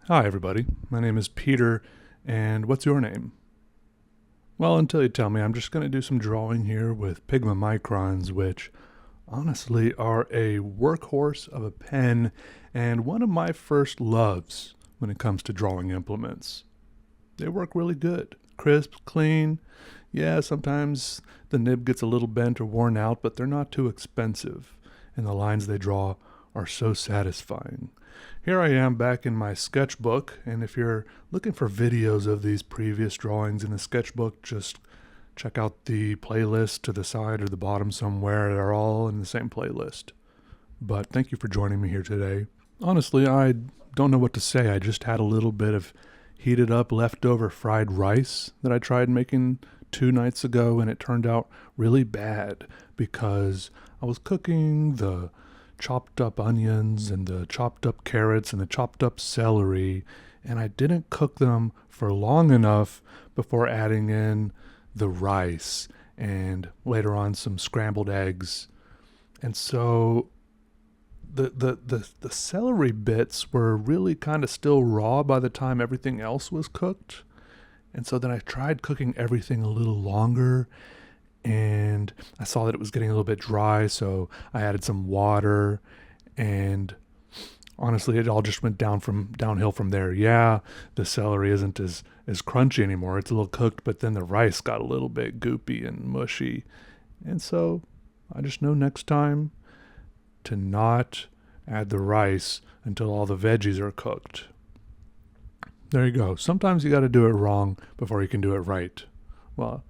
Hi, everybody. My name is Peter, and what's your name? Well, until you tell me, I'm just going to do some drawing here with Pigma Microns, which honestly are a workhorse of a pen and one of my first loves when it comes to drawing implements. They work really good. Crisp, clean. Yeah, sometimes the nib gets a little bent or worn out, but they're not too expensive, and the lines they draw are so satisfying. Here I am back in my sketchbook, and if you're looking for videos of these previous drawings in the sketchbook, just check out the playlist to the side or the bottom somewhere. They're all in the same playlist. But thank you for joining me here today. Honestly, I don't know what to say. I just had a little bit of heated up leftover fried rice that I tried making 2 nights ago, and it turned out really bad because I was cooking the chopped up onions and the chopped up carrots and the chopped up celery, and I didn't cook them for long enough before adding in the rice and later on some scrambled eggs. And so the celery bits were really kind of still raw by the time everything else was cooked. And so then I tried cooking everything a little longer, and I saw that it was getting a little bit dry, so I added some water, and honestly, it all just went downhill from there. Yeah, the celery isn't as crunchy anymore. It's a little cooked, but then the rice got a little bit goopy and mushy. And so I just know next time to not add the rice until all the veggies are cooked. There you go. Sometimes you got to do it wrong before you can do it right. Well,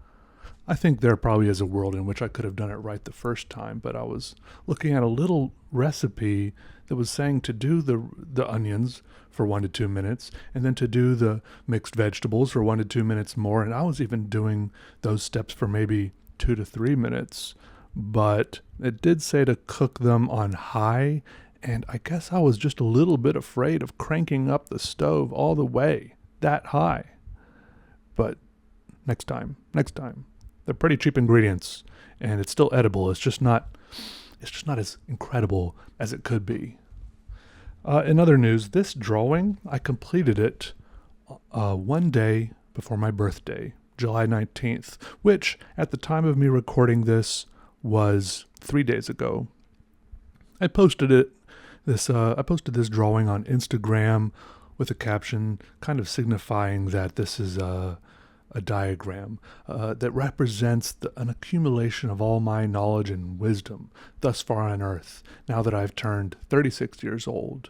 I think there probably is a world in which I could have done it right the first time, but I was looking at a little recipe that was saying to do the onions for 1 to 2 minutes, and then to do the mixed vegetables for 1 to 2 minutes more, and I was even doing those steps for maybe 2 to 3 minutes, but it did say to cook them on high, and I guess I was just a little bit afraid of cranking up the stove all the way that high. But next time. They're pretty cheap ingredients, and it's still edible. It's just not as incredible as it could be. In other news, this drawing, I completed it one day before my birthday, July 19th, which at the time of me recording this was 3 days ago. I posted this drawing on Instagram with a caption kind of signifying that this is a diagram that represents an accumulation of all my knowledge and wisdom thus far on earth, now that I've turned 36 years old.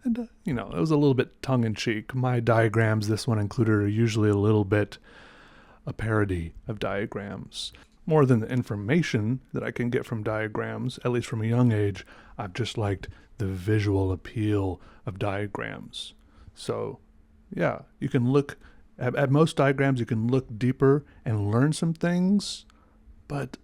And, it was a little bit tongue-in-cheek. My diagrams, this one included, are usually a little bit a parody of diagrams. More than the information that I can get from diagrams, at least from a young age, I've just liked the visual appeal of diagrams. So, yeah, you can look at most diagrams, you can look deeper and learn some things, but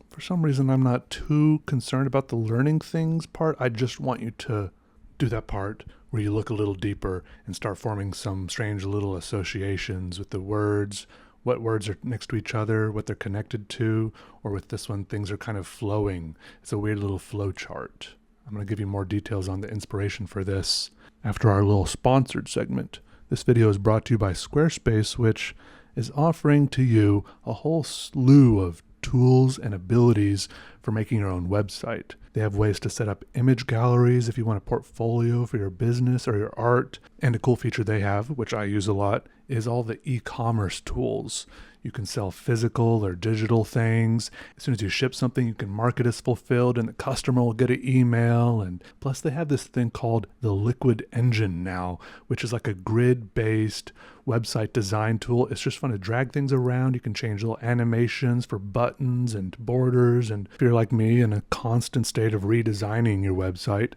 for some reason I'm not too concerned about the learning things part. I just want you to do that part where you look a little deeper and start forming some strange little associations with the words, what words are next to each other, what they're connected to, or with this one, things are kind of flowing. It's a weird little flow chart. I'm going to give you more details on the inspiration for this after our little sponsored segment. This video is brought to you by Squarespace, which is offering to you a whole slew of tools and abilities for making your own website. They have ways to set up image galleries if you want a portfolio for your business or your art. And a cool feature they have, which I use a lot, is all the e-commerce tools. You can sell physical or digital things. As soon as you ship something, you can mark it as fulfilled, and the customer will get an email. And plus, they have this thing called the Liquid Engine now, which is like a grid-based website design tool. It's just fun to drag things around. You can change little animations for buttons and borders. And if you're like me in a constant state of redesigning your website,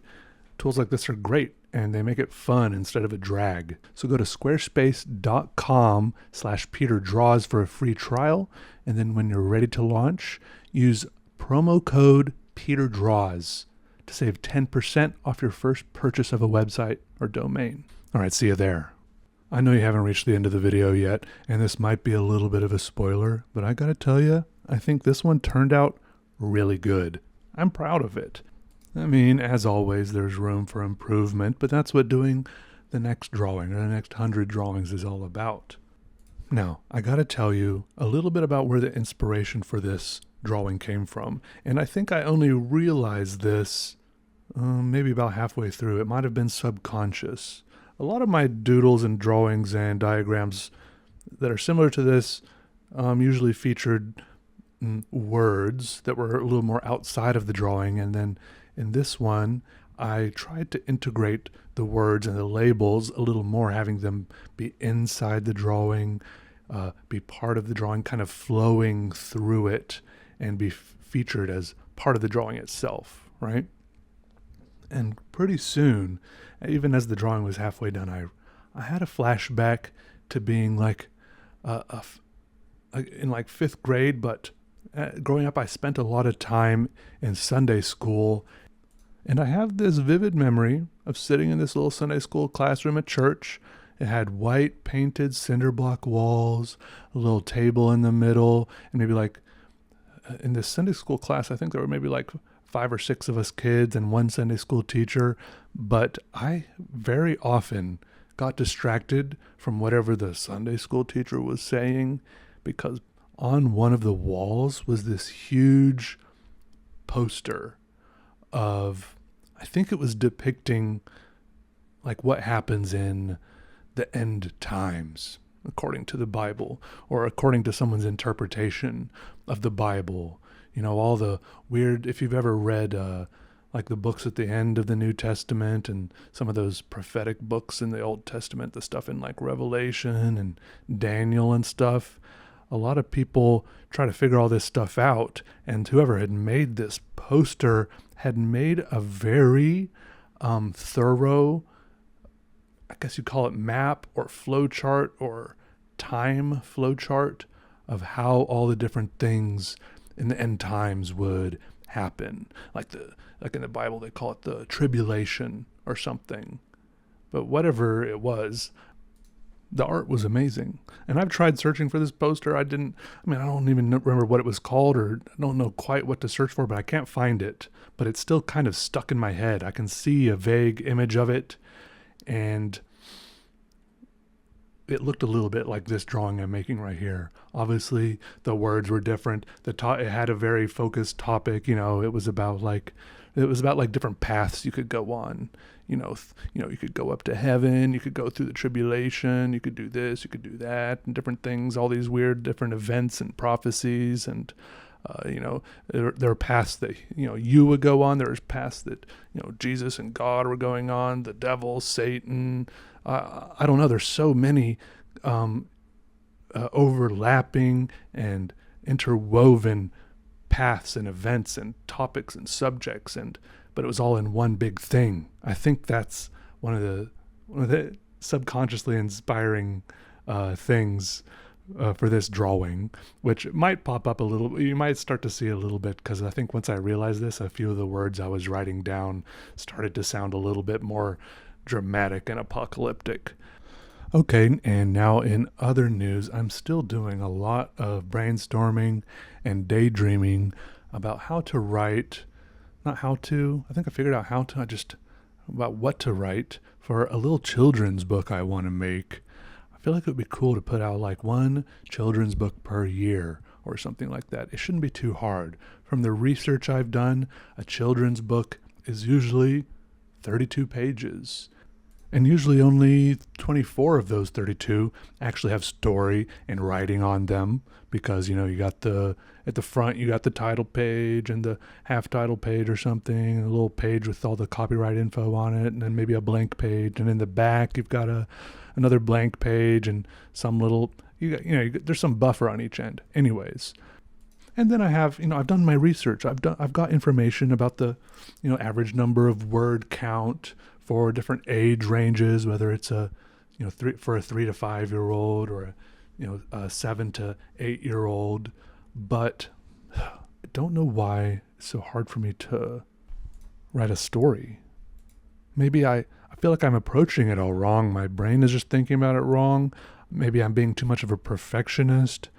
tools like this are great, and they make it fun instead of a drag. So go to squarespace.com/PeterDraws for a free trial. And then when you're ready to launch, use promo code PeterDraws to save 10% off your first purchase of a website or domain. All right, see you there. I know you haven't reached the end of the video yet, and this might be a little bit of a spoiler, but I gotta tell you, I think this one turned out really good. I'm proud of it. I mean, as always, there's room for improvement, but that's what doing the next drawing or the next 100 drawings is all about. Now, I gotta tell you a little bit about where the inspiration for this drawing came from. And I think I only realized this maybe about halfway through. It might have been subconscious. A lot of my doodles and drawings and diagrams that are similar to this usually featured words that were a little more outside of the drawing. And then in this one, I tried to integrate the words and the labels a little more, having them be inside the drawing, be part of the drawing, kind of flowing through it and be featured as part of the drawing itself, right? And pretty soon, even as the drawing was halfway done, I had a flashback to being like in like fifth grade, but growing up, I spent a lot of time in Sunday school. And I have this vivid memory of sitting in this little Sunday school classroom at church. It had white painted cinder block walls, a little table in the middle, and maybe like in this Sunday school class, I think there were maybe like 5 or 6 of us kids and one Sunday school teacher. But I very often got distracted from whatever the Sunday school teacher was saying, because on one of the walls was this huge poster of, I think it was depicting like what happens in the end times according to the Bible, or according to someone's interpretation of the Bible. You know, all the weird, if you've ever read like the books at the end of the New Testament and some of those prophetic books in the Old Testament, the stuff in like Revelation and Daniel and stuff, a lot of people try to figure all this stuff out, and whoever had made this poster had made a very thorough, I guess you'd call it map or flow chart or time flow chart of how all the different things in the end times would happen. Like in the Bible, they call it the tribulation or something. But whatever it was, the art was amazing. And I've tried searching for this poster. I don't even remember what it was called, or I don't know quite what to search for, but I can't find it. But it's still kind of stuck in my head. I can see a vague image of it, and it looked a little bit like this drawing I'm making right here. Obviously, the words were different. It had a very focused topic. You know, it was about like different paths you could go on. You could go up to heaven, you could go through the tribulation, you could do this, you could do that, and different things, all these weird different events and prophecies. And, there are paths that, you would go on. There's paths that, Jesus and God were going on, the devil, Satan. I don't know. There's so many overlapping and interwoven paths and events and topics and subjects, but it was all in one big thing. I think that's one of the subconsciously inspiring things for this drawing, which might pop up a little. You might start to see a little bit, because I think once I realized this, a few of the words I was writing down started to sound a little bit more dramatic and apocalyptic. Okay, and now in other news, I'm still doing a lot of brainstorming and daydreaming about how to write. Not how to, I think I figured out how to, about what to write for a little children's book I want to make. I feel like it would be cool to put out like one children's book per year or something like that. It shouldn't be too hard. From the research I've done, a children's book is usually 32 pages. And usually only 24 of those 32 actually have story and writing on them, because, you got at the front, you got the title page and the half title page or something, and a little page with all the copyright info on it, and then maybe a blank page. And in the back, you've got another blank page and some little, there's some buffer on each end. Anyways. And then I have, I've done my research. I've got information about the, average number of word count for different age ranges, whether it's a 3 to 5 year old or a 7 to 8 year old. But I don't know why it's so hard for me to write a story. Maybe I feel like I'm approaching it all wrong. My brain is just thinking about it wrong. Maybe I'm being too much of a perfectionist.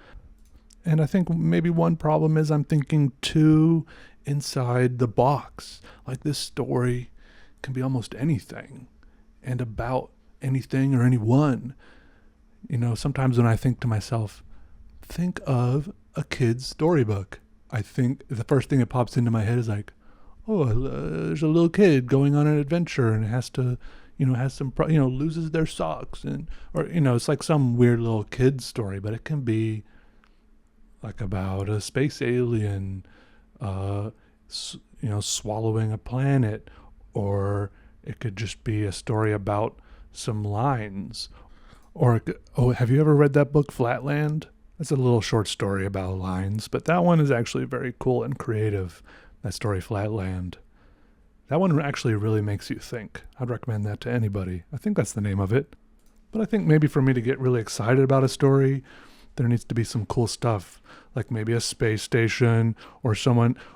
And I think maybe one problem is I'm thinking too inside the box. Like, this story can be almost anything, and about anything or anyone. Sometimes when I think to myself, think of a kid's storybook, I think the first thing that pops into my head is like, oh, there's a little kid going on an adventure and has to, has some, loses their socks or it's like some weird little kid story, but it can be like about a space alien, swallowing a planet, or it could just be a story about some lines. Or, have you ever read that book, Flatland? It's a little short story about lines, but that one is actually very cool and creative, that story, Flatland. That one actually really makes you think. I'd recommend that to anybody. I think that's the name of it. But I think maybe for me to get really excited about a story, there needs to be some cool stuff, like maybe a space station or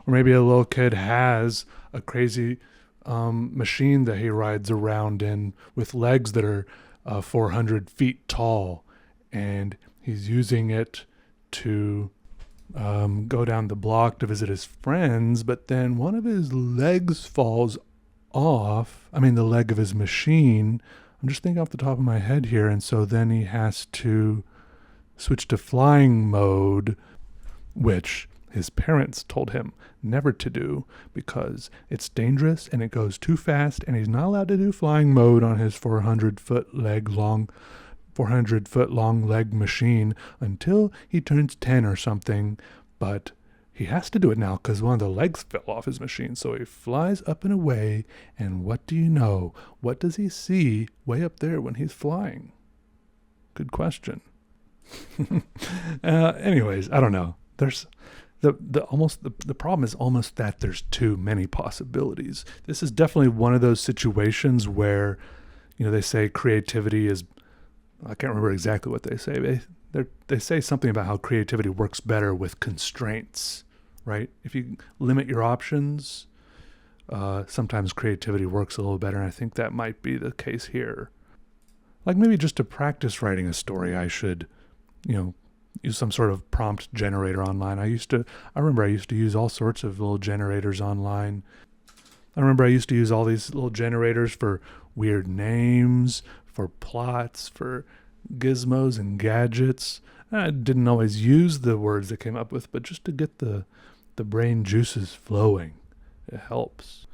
maybe a little kid has a crazy machine that he rides around in with legs that are 400 feet tall, and he's using it to go down the block to visit his friends, but then one of his legs falls off. I mean, the leg of his machine. I'm just thinking off the top of my head here, and so then he has to switch to flying mode, which his parents told him never to do because it's dangerous and it goes too fast, and he's not allowed to do flying mode on his 400-foot long leg machine until he turns 10 or something. But he has to do it now because one of the legs fell off his machine. So he flies up and away, and what do you know? What does he see way up there when he's flying? Good question. Anyways, I don't know. There's the problem is almost that there's too many possibilities. This is definitely one of those situations where, they say creativity is, I can't remember exactly what they say. They say something about how creativity works better with constraints, right? If you limit your options, sometimes creativity works a little better, and I think that might be the case here. Like maybe just to practice writing a story, I should, use some sort of prompt generator online. I remember I used to use all sorts of little generators online. I remember I used to use all these little generators for weird names, for plots, for gizmos and gadgets. I didn't always use the words they came up with, but just to get the brain juices flowing, it helps.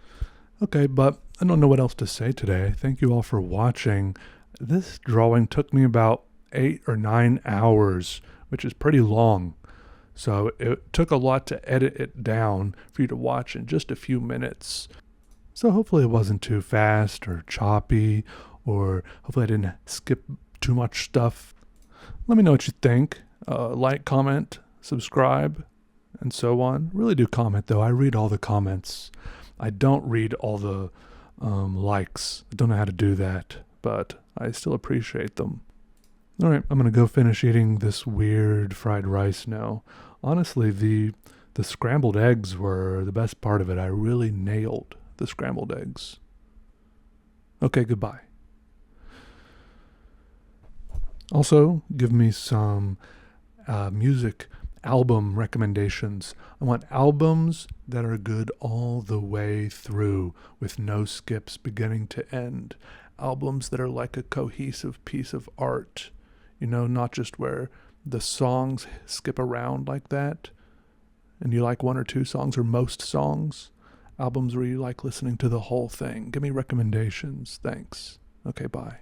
Okay, but I don't know what else to say today. Thank you all for watching. This drawing took me about 8 or 9 hours, which is pretty long. So it took a lot to edit it down for you to watch in just a few minutes. So hopefully it wasn't too fast or choppy, or hopefully I didn't skip too much stuff. Let me know what you think. Like, comment, subscribe, and so on. Really do comment, though. I read all the comments. I don't read all the likes. I don't know how to do that, but I still appreciate them. All right, I'm going to go finish eating this weird fried rice now. Honestly, the scrambled eggs were the best part of it. I really nailed the scrambled eggs. Okay, goodbye. Also, give me some music album recommendations. I want albums that are good all the way through with no skips beginning to end. Albums that are like a cohesive piece of art. Not just where the songs skip around like that and you like one or two songs or most songs. Albums where you like listening to the whole thing. Give me recommendations. Thanks. Okay, bye.